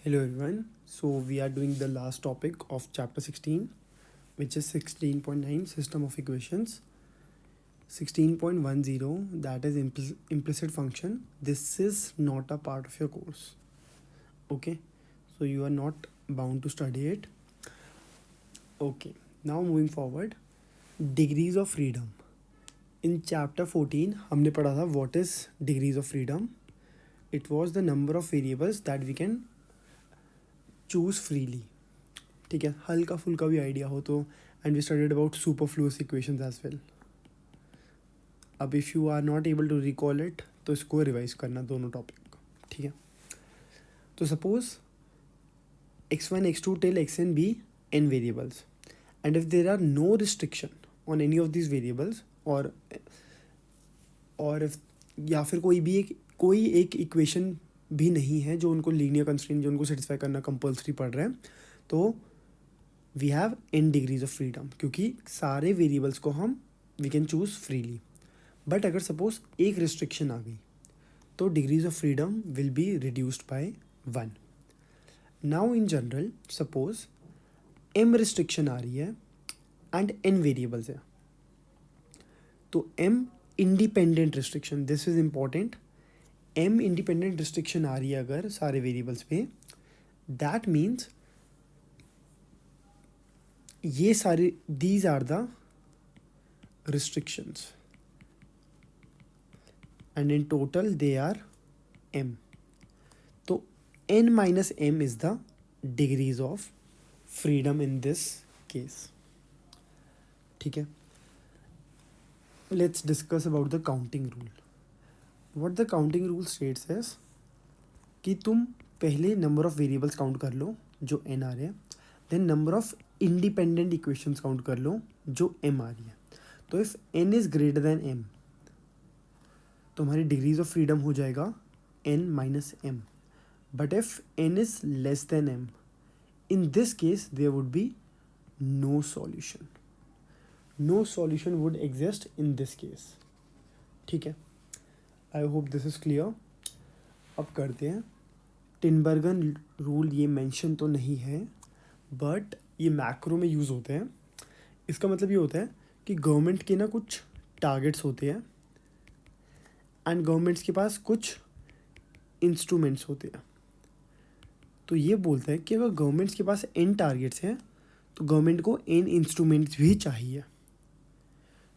Hello everyone. So we are doing the last topic of chapter 16, which is 16.9 system of equations. 16.10, that is implicit function. This is not a part of your course. Okay, so you are not bound to study it. Okay, now moving forward, degrees of freedom. In chapter 14 हमने पढ़ा था what is degrees of freedom. It was the number of variables that we can choose freely. ठीक है, हल्का फुल्का भी idea हो तो. And we studied about superfluous equations as well. अब if you are not able to recall it तो इसको रिवाइज करना दोनों टॉपिक. ठीक है, तो suppose x1 x2 till xn be n variables and if there are no restriction on any of this variables और if या फिर कोई एक इक्वेशन भी नहीं है जो उनको लीनियर कंस्ट्रेंट जो उनको सेटिस्फाई करना कंपल्सरी पड़ रहा है, तो we have n degrees of freedom, क्योंकि सारे वेरिएबल्स को हम we can choose freely. But अगर सपोज एक रिस्ट्रिक्शन आ गई तो degrees of freedom will be reduced by 1. Now in general suppose m restriction आ रही है एंड n वेरिएबल्स है, तो m independent restriction, this is important. m independent restriction आ रही है अगर सारे वेरिएबल्स पे, दैट मीन्स ये सारे these are the restrictions and in total they are m. तो n minus m is the degrees of freedom in this case. ठीक है, let's discuss about the counting rule. What the counting rule states is कि तुम पहले number of variables count कर लो जो n आ रहे हैं, then number of independent equations count कर लो जो m आ रही है. तो if n is greater than m तो हमारी डिग्रीज ऑफ फ्रीडम हो जाएगा n minus m. But if n is less than m, in this case there would be no solution. No solution would exist in this case. ठीक है, I hope this is clear. अब करते हैं टिनबर्गन rule. ये mention तो नहीं है but ये मैक्रो में यूज़ होते हैं. इसका मतलब ये होता है कि गवर्नमेंट के ना कुछ टारगेट्स होते हैं एंड गवर्नमेंट्स के पास कुछ इंस्ट्रूमेंट्स होते हैं. तो ये बोलता है कि अगर गवर्नमेंट्स के पास n टारगेट्स हैं तो गवर्नमेंट को n इंस्ट्रूमेंट्स भी चाहिए.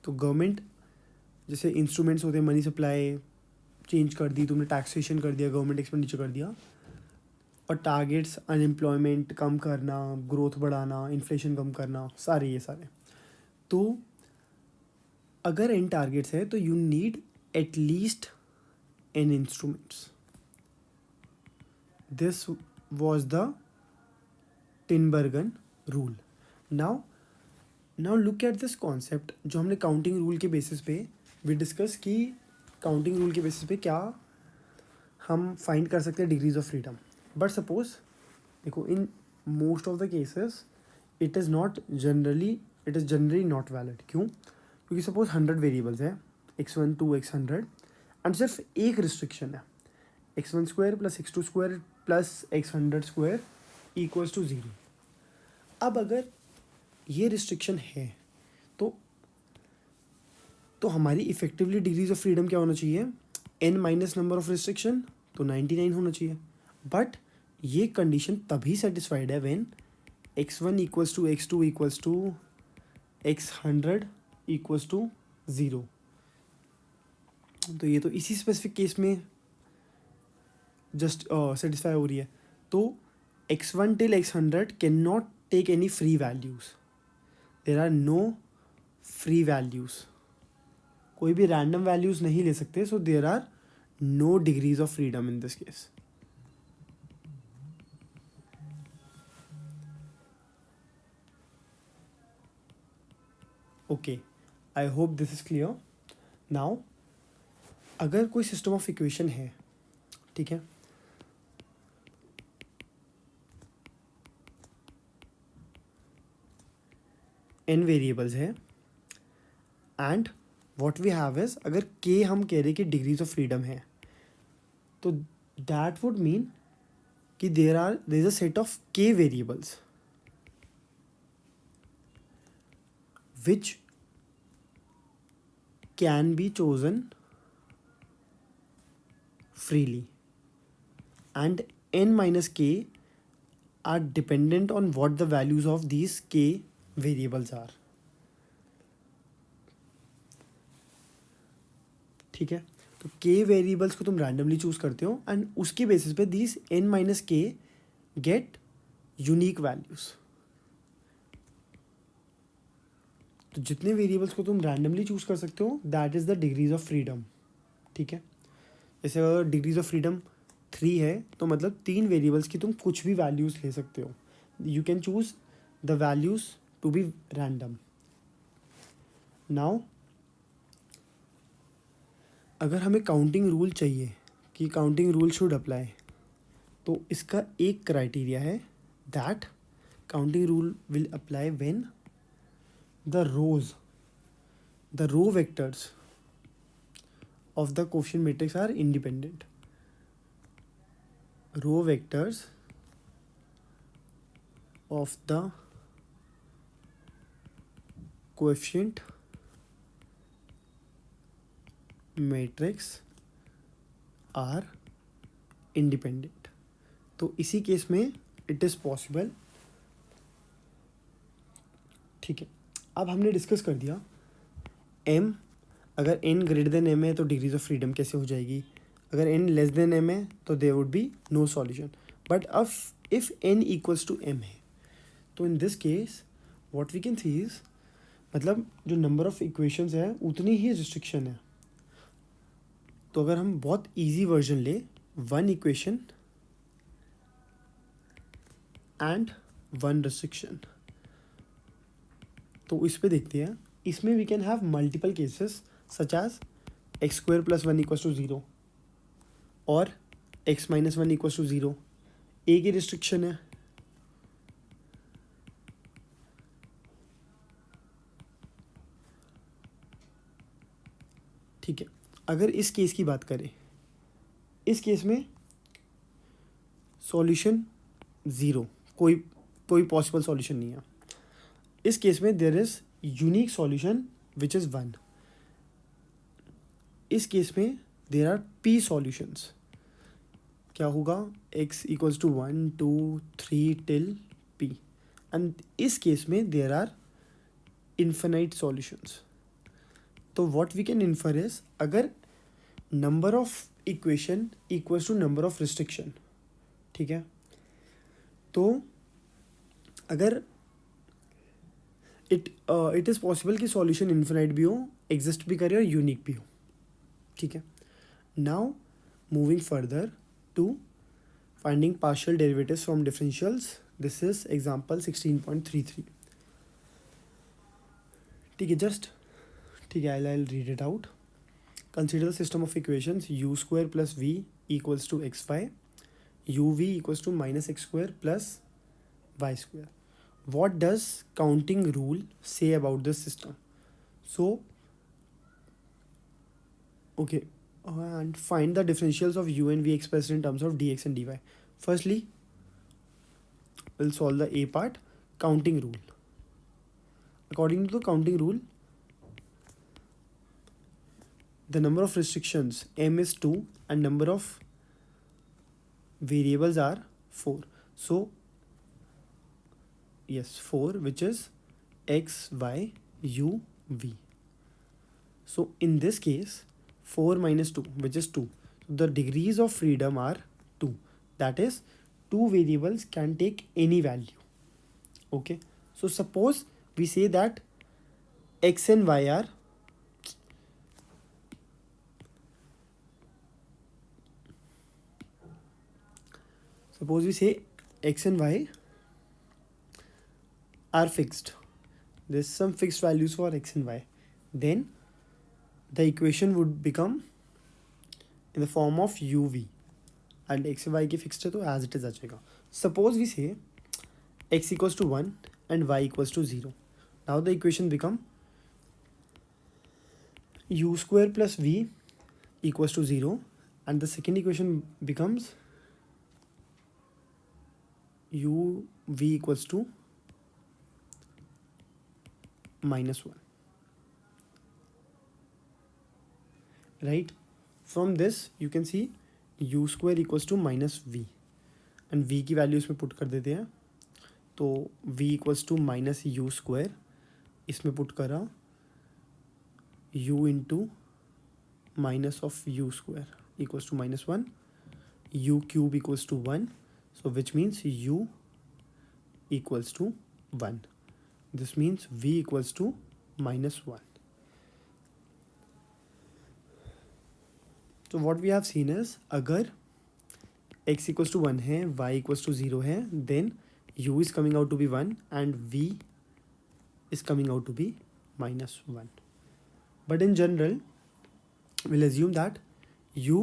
तो गवर्नमेंट जैसे इंस्ट्रूमेंट्स होते हैं, मनी सप्लाई चेंज कर दी तुमने, टैक्सेशन कर दिया, गवर्नमेंट एक्सपेंडिचर कर दिया, और टारगेट्स अनएम्प्लॉयमेंट कम करना, ग्रोथ बढ़ाना, इन्फ्लेशन कम करना, सारे ये सारे. तो अगर n टारगेट्स है तो you need at least n instruments. This was the Tinbergen rule. Now look at this concept जो हमने काउंटिंग रूल के बेसिस पे we डिस्कस कि काउंटिंग रूल के बेसिस पे क्या हम फाइंड कर सकते हैं degrees of freedom. But suppose देखो, in most of the cases it is generally not valid. क्यों? क्योंकि सपोज 100 वेरिएबल्स है, x1 to x100, एंड सिर्फ एक रिस्ट्रिक्शन है x1 square plus x2 square plus x100 square equals to 0. अब अगर ये रिस्ट्रिक्शन है तो हमारी इफेक्टिवली डिग्रीज ऑफ फ्रीडम क्या होना चाहिए? n minus number of restriction, तो 99 होना चाहिए. बट ये कंडीशन तभी सेटिस्फाइड है when x1 equals to x2 equals to x100 equals to 0. तो ये तो इसी स्पेसिफिक केस में जस्ट सेटिस्फाई हो रही है. तो x1 टिल x100 can not take any free values. There are no free values, कोई भी रैंडम वैल्यूज नहीं ले सकते. So there are no degrees of freedom in this case. Okay, I hope this is clear. Now अगर कोई system of equation है, ठीक है, n वेरिएबल्स है and what we have is, अगर k हम कह रहे कि डिग्रीज ऑफ फ्रीडम है, तो दैट वुड मीन कि there is a set of k variables which can be chosen freely and n minus k are dependent on what the values of these k variables are. ठीक है, तो k variables को तुम randomly choose करते हो and उसके basis पे these n minus के गेट यूनिक वैल्यूज. तो जितने वेरिएबल्स को तुम रैंडमली चूज कर सकते हो that is the degrees of freedom. ठीक है, जैसे अगर डिग्रीज ऑफ फ्रीडम 3 है तो मतलब 3 वेरिएबल्स की तुम कुछ भी वैल्यूज ले सकते हो. You can choose the values to be random. Now अगर हमें काउंटिंग रूल चाहिए कि काउंटिंग रूल शुड अप्लाई, तो इसका एक क्राइटेरिया है that counting rule will apply when the row vectors of the quotient matrix are independent. Row vectors of the quotient matrix are independent. तो इसी केस में it is possible. ठीक है, अब हमने डिस्कस कर दिया m अगर n ग्रेटर देन m है तो डिग्रीज ऑफ फ्रीडम कैसे हो जाएगी, अगर n लेस देन m है तो there would be no solution. But अब if n equals to m है तो in this case what we can see is, मतलब जो नंबर ऑफ इक्वेशंस है उतनी ही रिस्ट्रिक्शन है. तो अगर हम बहुत इजी वर्जन ले, 1 इक्वेशन एंड 1 रिस्ट्रिक्शन, तो इस पे देखते हैं. इसमें we can have multiple cases such as x square plus 1 equals to 0 और x minus 1 equals to 0. एक ही रिस्ट्रिक्शन है. ठीक है, अगर इस केस की बात करें, इस केस में सॉल्यूशन 0, कोई पॉसिबल सॉल्यूशन नहीं है. इस केस में there is unique solution which is 1. इस केस में देर आर p सॉल्यूशंस. क्या होगा, x equals to 1 2 3 till p. And इस केस में देर आर इन्फिनाइट सॉल्यूशंस. तो what we can infer is, अगर number of equation equals to number of restriction, ठीक है, तो अगर इट इज़ पॉसिबल कि सॉल्यूशन इन्फिनाइट भी हो, एग्जिस्ट भी करे और यूनिक भी हो. ठीक है, now moving further to finding partial derivatives from differentials. This is example 16.33. ठीक है, जस्ट ठीक है, I read it out. Consider the system of equations u square plus v equals to X Y, u v equals to minus X square plus Y square. what does counting rule say about this system? So okay, and find the differentials of u and v expressed in terms of dx and dy. Firstly, we'll solve the a part, counting rule. According to the counting rule, the number of restrictions m is 2 and number of variables are 4. So yes, 4, which is x, y, u, v. So in this case, 4 minus 2, which is 2. The degrees of freedom are 2. That is, 2 variables can take any value. Okay. So suppose we say that x and y are x and y are fixed. There's some fixed values for x and y. Then the equation would become in the form of uv, and x and y की fixed है तो as it is आ जाएगा. Suppose we say x equals to 1 and y equals to 0. Now the equation become u square plus v equals to 0, and the second equation becomes u v equals to -1, right? From this you can see u square equals to -v, and v की value इसमें put कर देते हैं, तो v equals to minus U square, इसमें put करा u into minus of U square equals to -1, u cube equals to 1, so which means u equals to 1. This means v equals to -1. So what we have seen is अगर x equals to 1 है, y equals to 0 है, then u is coming out to be 1 and v is coming out to be -1. But in general, we'll assume that u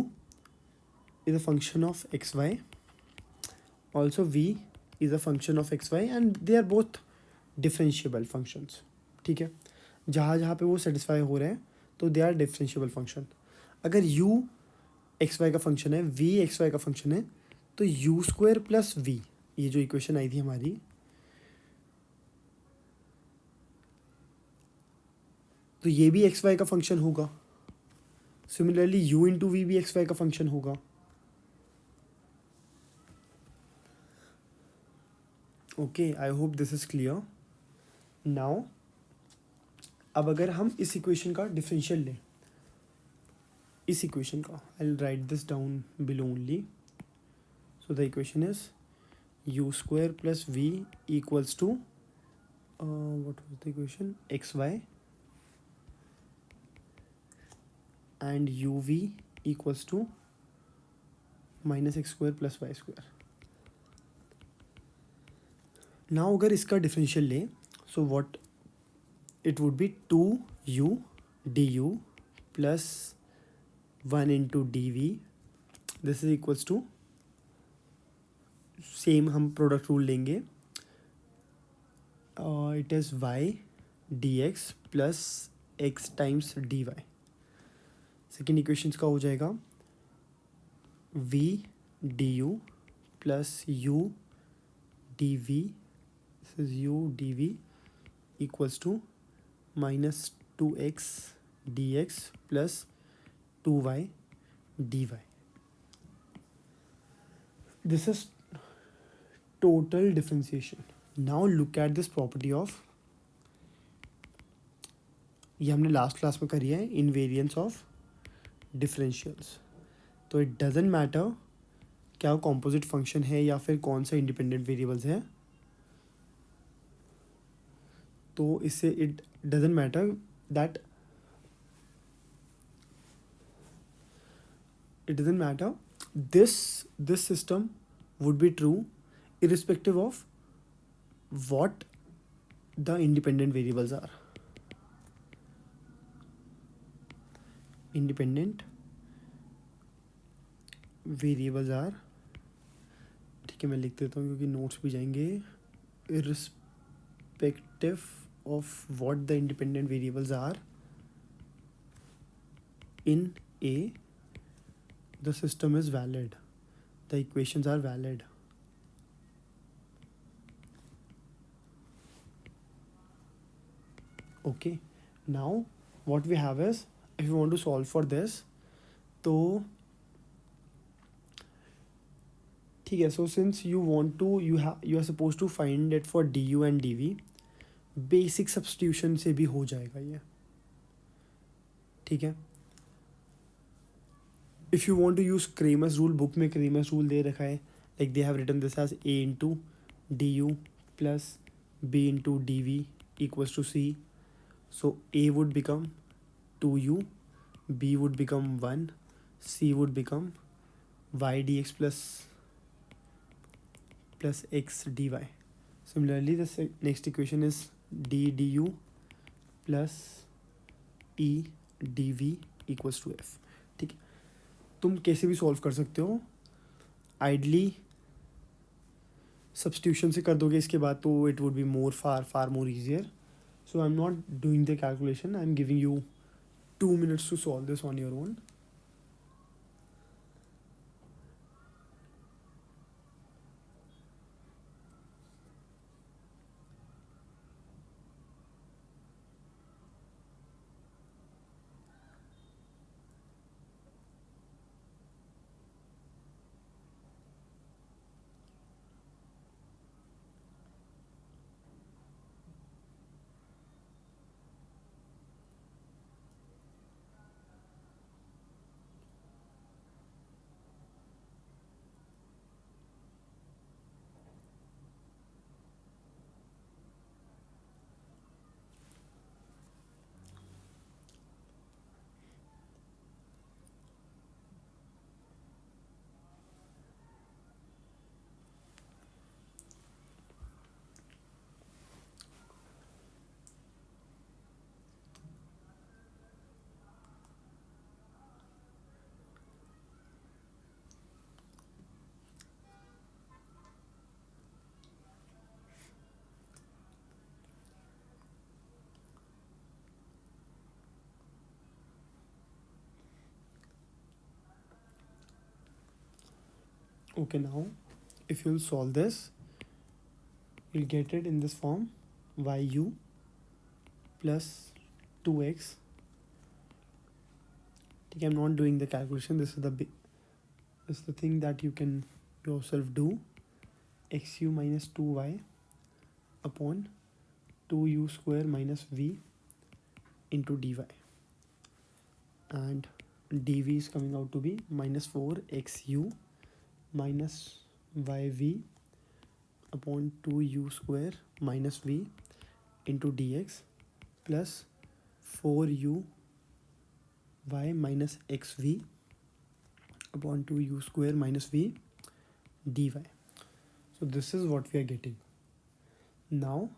is a function of xy, also v is a function of xy and they are both differentiable functions. ठीक है, जहाँ जहाँ पे वो satisfy हो रहे हैं तो दे आर डिफरेंशिएबल फंक्शन. अगर u एक्स वाई का फंक्शन है, v एक्स वाई का फंक्शन है, तो u स्क्वायर प्लस v, ये जो इक्वेशन आई थी हमारी, तो ये भी एक्स वाई का फंक्शन होगा. सिमिलरली u इंटू वी भी एक्स वाई का फंक्शन होगा. Okay, I hope this is clear. Now अब अगर हम इस इक्वेशन का डिफरेंशियल लें, इस इक्वेशन का, I will write this down below only. So the equation is U square plus V equals to what was the equation, X Y and U V equals to minus X square plus Y square. Now अगर इसका differential लें, so what it would be 2u du plus 1 into dv. This is equals to, same हम product rule लेंगे, it is y dx plus x times dy. Second equations का हो जाएगा v du plus u dv, this is u dv equals to minus 2x dx plus 2y dy. This is total differentiation. Now look at this property of, ये हमने last class में करी है, invariance of differentials. तो it doesn't matter क्या वो composite function है या फिर कौन सा इंडिपेंडेंट वेरिएबल्स है, तो इससे it doesn't matter that, it doesn't matter, this system would be true irrespective of what the independent variables are. Independent variables are, ठीक है मैं लिख देता हूँ क्योंकि नोट्स भी जाएंगे, irrespective of what the independent variables are in A, the system is valid, the equations are valid. Okay, now what we have is, if you want to solve for this, तो ठीक है, so since you want to, you are supposed to find it for du and dv, basic substitution से भी हो जाएगा ये. ठीक है, if you want to use Cramer's rule, book में क्रेमर्स रूल दे रखा है, like they have written this as a into D U plus b into D V equals to c. So a would become 2u, b would become 1, c would become y dx plus x dy. Similarly, the next equation is d du plus e dv equals to f. ठीक है, तुम कैसे भी solve कर सकते हो, ideally substitution से कर दोगे इसके बाद, तो it would be far more easier. So I am not doing the calculation, I am giving you 2 minutes to solve this on your own. Okay, now if you'll solve this, you'll get it in this form: yu plus 2x. Okay, I'm not doing the calculation. This is the thing that you can yourself do. Xu minus 2y upon 2u square minus v into dy, and dv is coming out to be minus 4xu minus yv upon 2u square minus v into dx plus 4u y minus xv upon 2u square minus v dy. So this is what we are getting. Now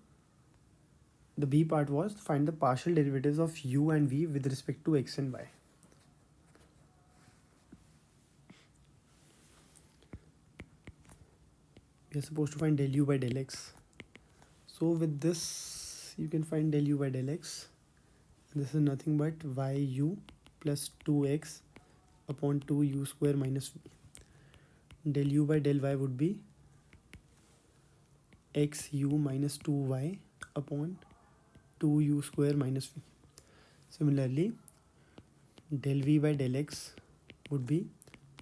the b part was find the partial derivatives of u and v with respect to x and y. We are supposed to find del u by del x. So with this you can find del u by del x. This is nothing but yu plus 2x upon 2u square minus v. Del u by del y would be xu minus 2y upon 2u square minus v. Similarly, del v by del x would be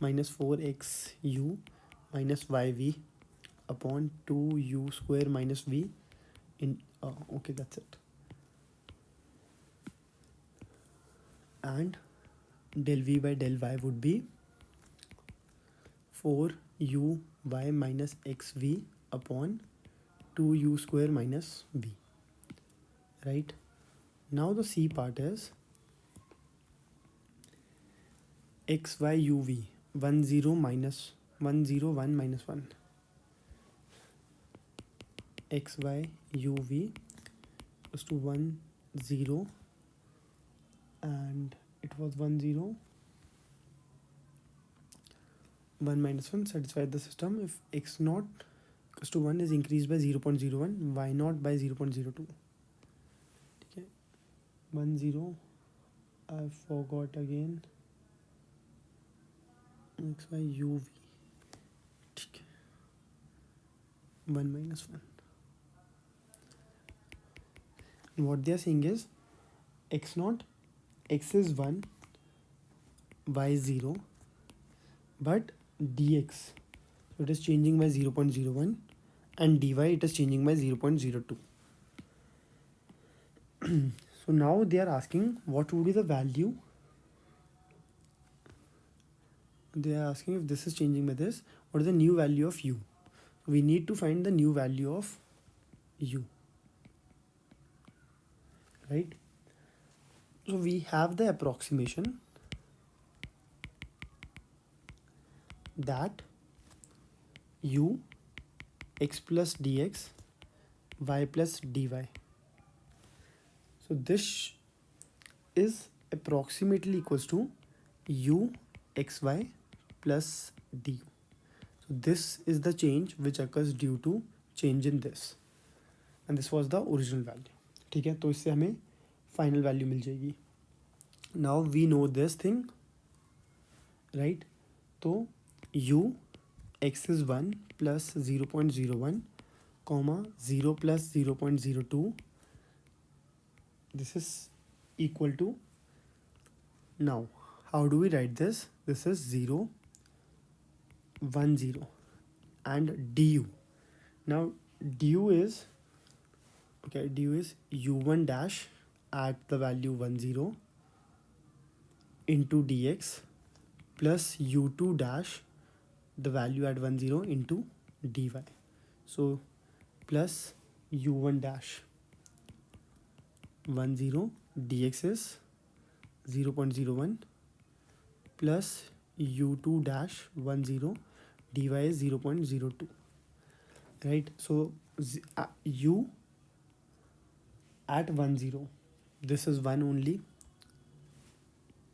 minus 4xu minus yv upon 2u square minus v in okay, that's it. And del v by del y would be 4u y minus xv upon 2u square minus v. Right? Now the c part is xy 1 0 minus 1 0 1 minus 1. Xy is to 1 0, and it was 1 0 1 minus 1 satisfied the system if x naught equals to 1 is increased by 0.01, y naught by 0.02. Okay, 1 0, I forgot again. xy 1 minus 1. And what they are saying is x naught, x is 1, y is 0, but dx, so it is changing by 0.01, and dy it is changing by 0.02. So now they are asking what would be the value. They are asking if this is changing by this, what is the new value of u. We need to find the new value of u, right? So we have the approximation that u x plus dx y plus dy. So this is approximately equals to u xy plus du. So this is the change which occurs due to change in this, and this was the original value. ठीक है, तो इससे हमें final value मिल जाएगी. Now we know this thing, right? तो u x is 1 plus 0.01 comma 0 plus 0.02, this is equal to, now how do we write this? This is 0 1 0 and du. Now du is u1 dash at the value 1 0 into dx plus u2 dash the value at 1 0 into dy. So plus u1 dash 1 0 dx is 0.01 plus u2 dash 1 0 dy is 0.02, right? So u at 1 0, this is 1 only,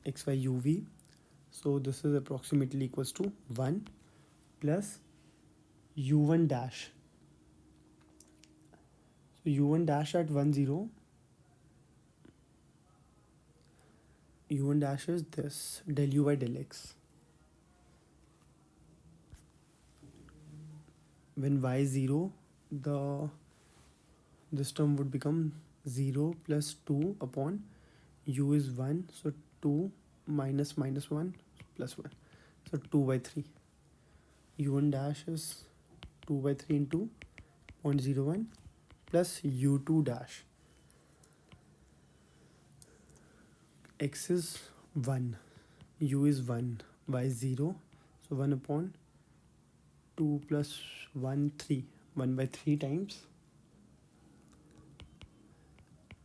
xy uv, so this is approximately equals to 1 plus u1 dash. So u1 dash at 1 0, u1 dash is this del u by del x. when y is 0, this term would become 0 plus 2 upon u is 1, so 2 minus minus 1 plus 1, so 2 by 3. u1 dash is 2 by 3 into 0.01 plus u2 dash. X is 1, u is 1, y is 0, so 1 upon 2 plus 1 3, 1 by 3 times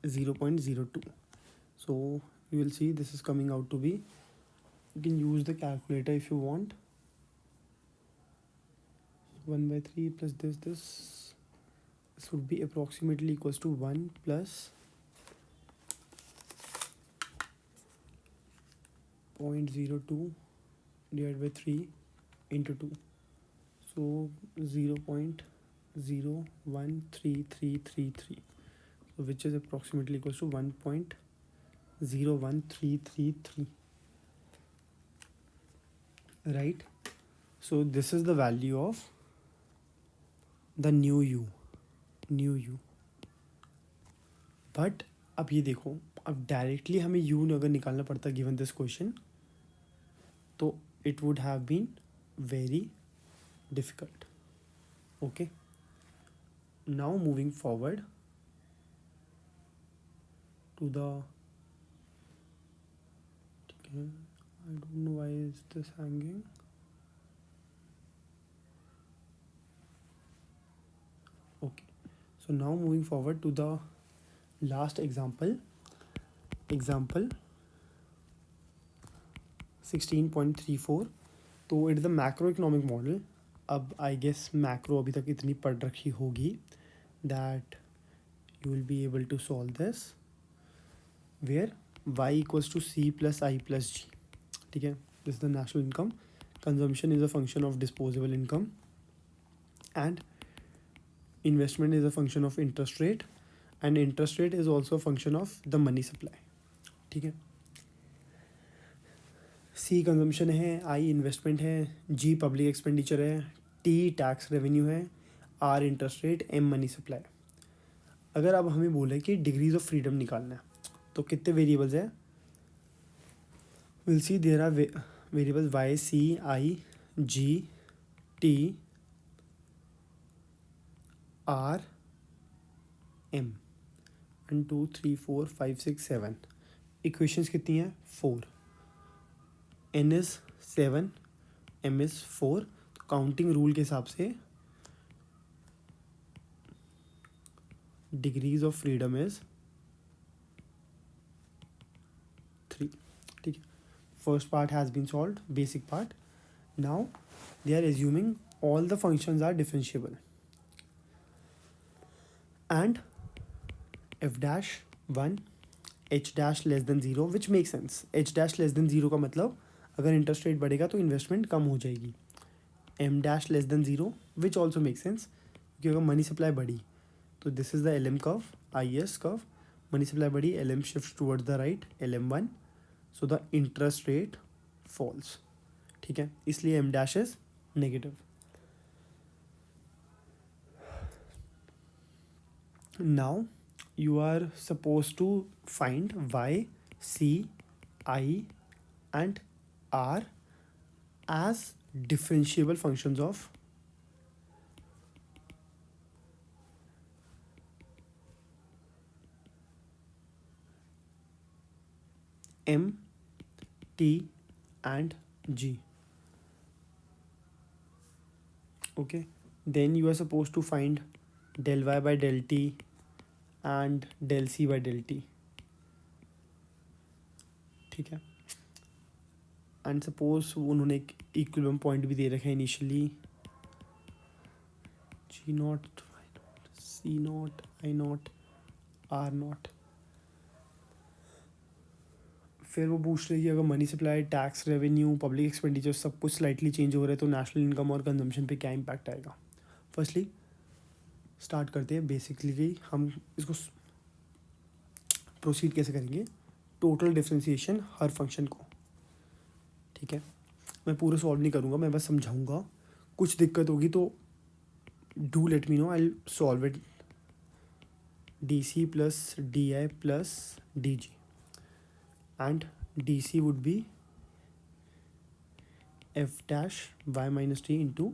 0.02. So you will see this is coming out to be, you can use the calculator if you want. 1 by 3 plus this would be approximately equals to 1 plus 0.02 divided by 3 into 2, so 0.013333, so which is approximately equals to 1.01333, right? So this is the value of the new u. But अब ये देखो, अब directly हमें u अगर निकालना पड़ता given this question, तो it would have been very difficult. Okay, now moving forward to the, ठीक है, I don't know why is this hanging. Okay, so now moving forward to the last example 16.34. तो it the macro economic model. अब I guess macro अभी तक इतनी पढ़ रखी होगी that you will be able to solve this, where y equals to c plus I plus G. ठीक है, this is the national income. Consumption is a function of disposable income and investment is a function of interest rate and interest rate is also a function of the money supply. ठीक है, C consumption है, I investment है, G public expenditure है, T tax revenue है, R interest rate, M money supply. अगर अब हमें बोले कि डिग्रीज ऑफ फ्रीडम निकालना है तो कितने वेरिएबल्स है? Will see there are variables Y, C, I, G, T, R, M. 1 2 3 4 5 6 7. Equations कितनी हैं? 4. N is 7, M is 4. तो काउंटिंग रूल के हिसाब से डिग्रीज ऑफ फ्रीडम इज 3. ठीक है, first part has been solved, basic part. Now they are assuming all the functions are differentiable and f dash 1 h dash less than 0 which makes sense. h dash less than 0 का मतलब अगर interest rate बढ़ेगा तो investment कम हो जाएगी. m dash less than 0 which also makes sense क्योंकि अगर money supply बढ़ी तो this is the LM curve, IS curve. Money supply बढ़ी, LM shift towards the right, LM1, so the interest rate falls. ठीक है, इसलिए m dash is negative. Now you are supposed to find y, c, I and r as differentiable functions of m, t and g. Okay, then you are supposed to find del y by del t and del c by del t. ठीक है, and suppose उन्होंने एक equilibrium point भी दे रखा है initially, G naught, Y naught, C naught, I naught, R naught. फिर वो पूछ रही है अगर money supply, tax revenue, public expenditure सब कुछ स्लाइटली चेंज हो रहा है तो नेशनल इनकम और कंजम्पशन पे क्या इम्पैक्ट आएगा. फर्स्टली स्टार्ट करते हैं बेसिकली, हम इसको प्रोसीड कैसे करेंगे. टोटल डिफरेंशिएशन हर फंक्शन को. ठीक है, मैं पूरा सॉल्व नहीं करूँगा, मैं बस समझाऊँगा. कुछ दिक्कत होगी तो do let me know, I'll solve it. dc plus di plus dg, and dc would be f dash y minus t into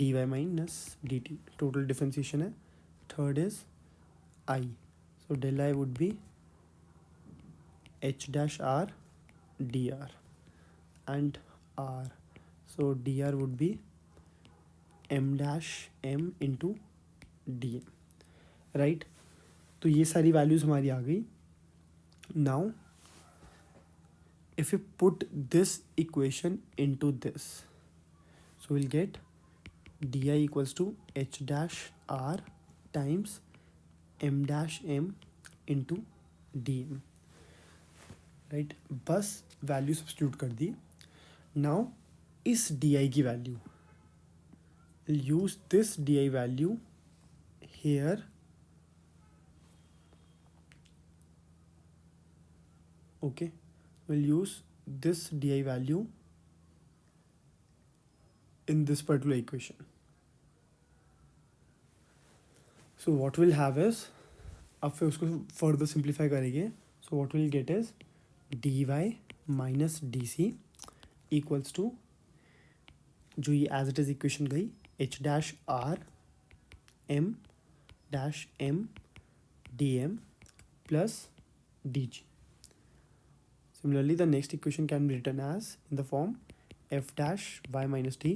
dy minus dt. Total differentiation है. Third is I. So del I would be h dash r dr, and r. So dr would be m dash m into dm. Right. तो ये सारी values हमारी आ गई. Now if you put this equation into this, so we'll get di equals to h dash r times m dash m into dm. Right. बस value substitute कर दी. Now इस di की value, use this di value here. Okay, we'll use this di value in this particular equation. So what we'll have is, अब फिर उसको further simplify करेंगे. So what we'll get is dy minus dc equals to, जो ये as it is equation गई, h dash r m dash m dm plus dg. Similarly, the next equation can be written as in the form f dash y minus t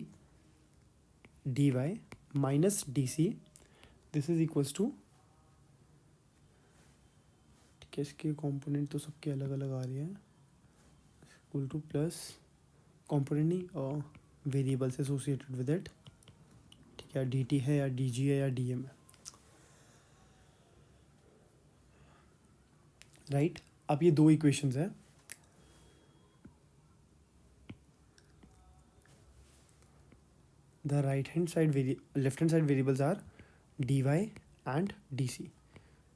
dy minus dc. This is equals to, ठीक है, इसके component तो सबके अलग अलग आ रहे हैं, equal two plus component नहीं और वेरिएबल्स एसोसिएटेड विद इट. ठीक है, डी टी है या डी जी है या डी एम है. राइट. अब ये दो इक्वेशंस हैं. The right hand side left hand side variables are dy and dc.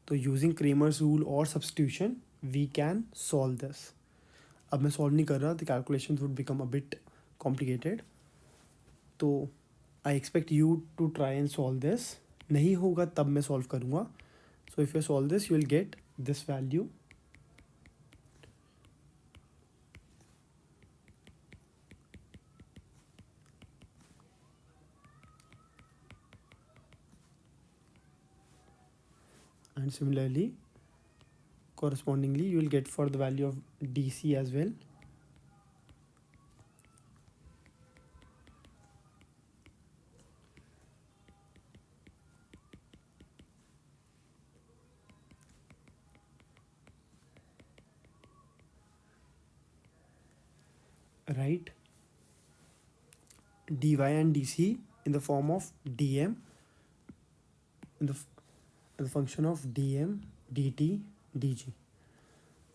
तो using Kramer's rule or substitution we can solve this. अब मैं solve नहीं कर रहा, the calculations would become a bit complicated. तो I expect you to try and solve this. नहीं होगा तब मैं solve करूँगा. So if you solve this, you will get this value. And similarly, correspondingly, you will get for the value of dc as well. Right. dy and dc in the form of dm in the function of dm dt dg.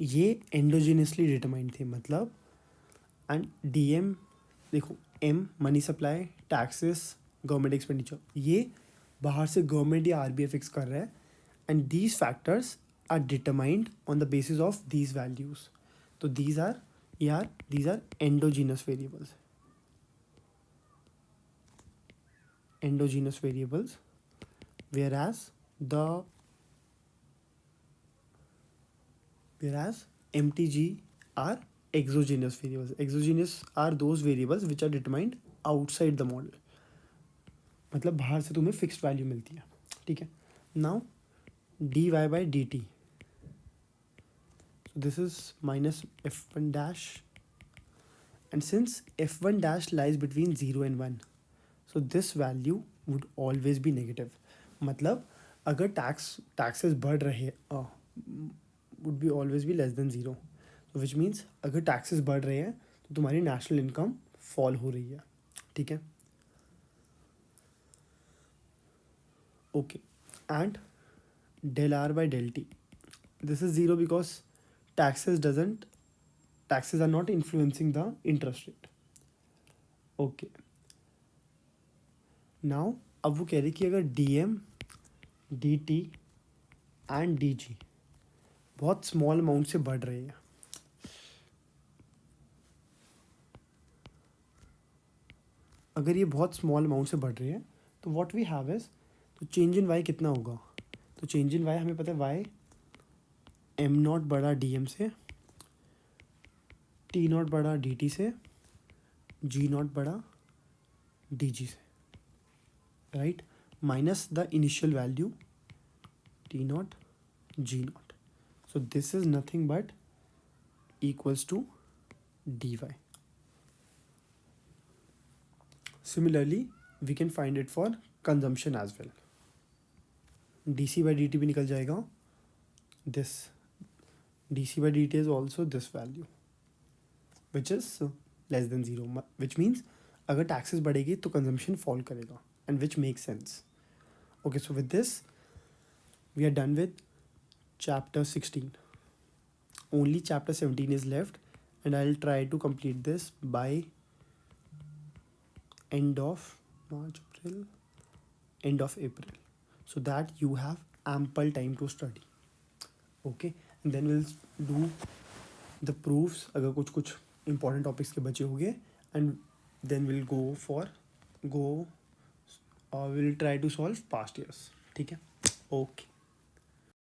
ये endogenously determined थे. मतलब and dm, देखो, m money supply, taxes, government expenditure, ये बाहर से government या RBI fix कर रहा है. And these factors are determined on the basis of these values. तो these are endogenous variables, whereas mtg are exogenous variables. Exogenous are those variables which are determined outside the model. मतलब बाहर से तुम्हें fixed value मिलती है. ठीक है. Now dy by dt, so this is minus f1 dash, and since f1 dash lies between 0 and 1, so this value would always be negative. मतलब अगर taxes बढ़ रहे would be always be less than 0, so which means अगर taxes बढ़ रहे हैं तो तुम्हारी national income fall हो रही है. ठीक है. Okay, and del r by del t, this is 0 because taxes are not influencing the interest rate. Okay, now अब वो कह रही कि अगर dm dt and dg बहुत स्मॉल अमाउंट से बढ़ रहे हैं, अगर ये बहुत स्मॉल अमाउंट से बढ़ रहे हैं तो व्हाट वी हैव इज, तो चेंज इन वाई कितना होगा, तो चेंज इन वाई हमें पता है वाई एम नॉट बड़ा डी एम से, टी नॉट बड़ा डी टी से, जी नॉट बड़ा डी जी से, right, minus the initial value T naught G naught. So this is nothing but equals to dy. Similarly, we can find it for consumption as well. dc by dt भी निकल जाएगा. This dc by dt is also this value, which is less than 0, which means अगर taxes बढ़ेगी तो consumption fall करेगा, and which makes sense. Okay, so with this we are done with chapter 16. Only chapter 17 is left, and I'll try to complete this by end of April, so that you have ample time to study. Okay, and then we'll do the proofs अगर कुछ important topics के बचे होंगे, and then we'll try to solve past years. ठीक है, okay.